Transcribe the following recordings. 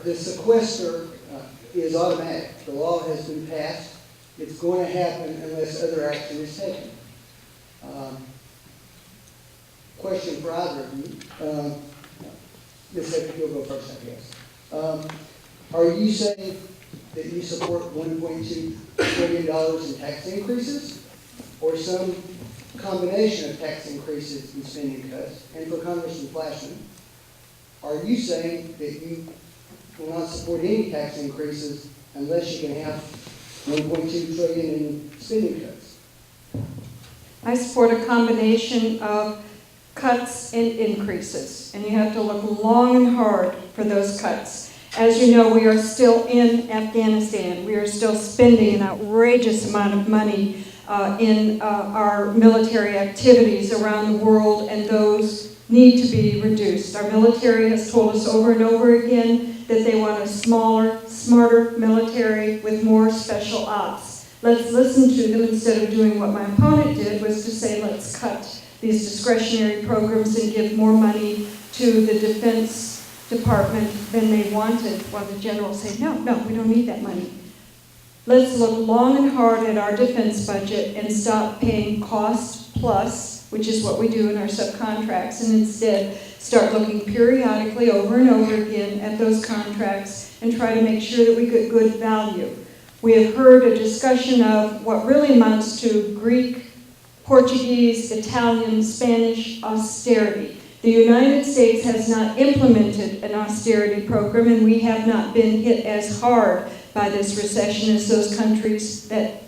the sequester is automatic. The law has been passed. It's going to happen unless other action is taken. Question for either of you. Ms. Headrick, you'll go first, I guess. Are you saying that you support $1.2 trillion in tax increases, or some combination of tax increases and spending cuts? And for Congressman Fleischmann, are you saying that you will not support any tax increases unless you can have $1.2 trillion in spending cuts? I support a combination of cuts and increases, and you have to look long and hard for those cuts. As you know, we are still in Afghanistan. We are still spending an outrageous amount of money in our military activities around the world, and those need to be reduced. Our military has told us over and over again that they want a smaller, smarter military with more special ops. Let's listen to them instead of doing what my opponent did, was to say, let's cut these discretionary programs and give more money to the Defense Department than they wanted, while the generals say, no, we don't need that money. Let's look long and hard at our defense budget and stop paying cost plus, which is what we do in our subcontracts, and instead start looking periodically over and over again at those contracts and try to make sure that we get good value. We have heard a discussion of what really amounts to Greek, Portuguese, Italian, Spanish austerity. The United States has not implemented an austerity program, and we have not been hit as hard by this recession as those countries that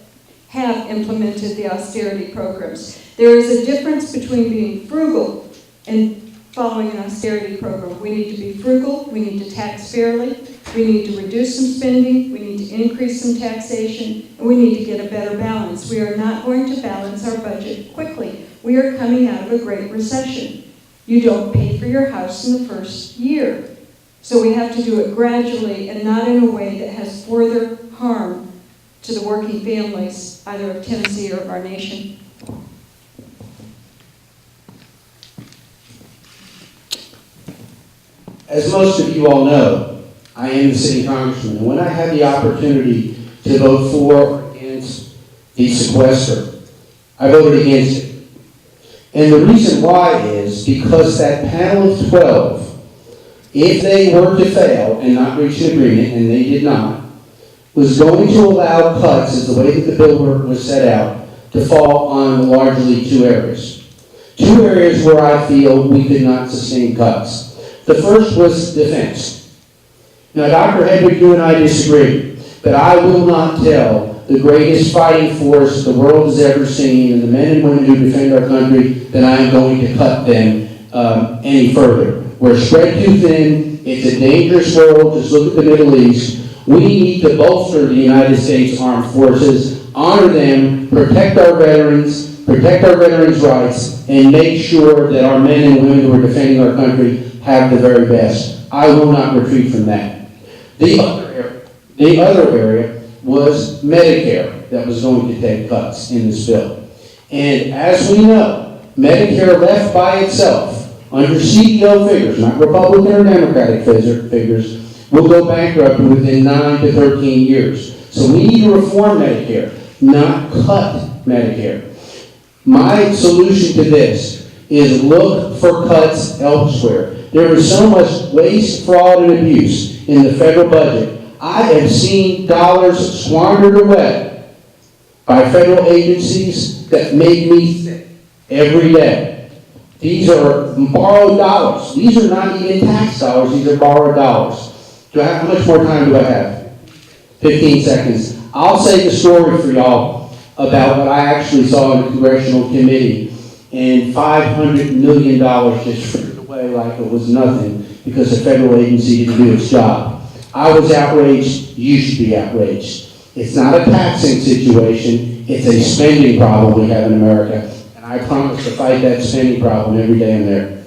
have implemented the austerity programs. There is a difference between being frugal and following an austerity program. We need to be frugal, we need to tax fairly, we need to reduce some spending, we need to increase some taxation, and we need to get a better balance. We are not going to balance our budget quickly. We are coming out of a great recession. You don't pay for your house in the first year. So we have to do it gradually and not in a way that has further harm to the working families, either of Tennessee or our nation. As most of you all know, I am the city congressman, and when I had the opportunity to vote for or against the sequester, I voted against it. And the reason why is because that panel of 12, if they were to fail and not reach an agreement, and they did not, was going to allow cuts, as the way that the bill was set out, to fall on largely two areas. Two areas where I feel we could not sustain cuts. The first was defense. Now, Dr. Headrick, you and I disagree, but I will not tell the greatest fighting force the world has ever seen, and the men and women who defend our country, that I am going to cut them any further. We're spread too thin. It's a dangerous world. Just look at the Middle East. We need to bolster the United States Armed Forces, honor them, protect our veterans rights, and make sure that our men and women who are defending our country have the very best. I will not retreat from that. The other area was Medicare that was going to take cuts in this bill. And as we know, Medicare left by itself, under CEO figures, not Republican or Democratic figures, will go bankrupt within 9 to 13 years. So we need to reform Medicare, not cut Medicare. My solution to this is look for cuts elsewhere. There is so much waste, fraud, and abuse in the federal budget. I have seen dollars squandered away by federal agencies that make me sick every day. These are borrowed dollars. These are not even tax dollars. These are borrowed dollars. How much more time do I have? 15 seconds. I'll say the story for y'all about what I actually saw in the congressional committee, and $500 million just frittered away like it was nothing because the federal agency didn't do its job. I was outraged. You should be outraged. It's not a taxing situation. It's a spending problem we have in America. And I promise to fight that spending problem every day I'm there.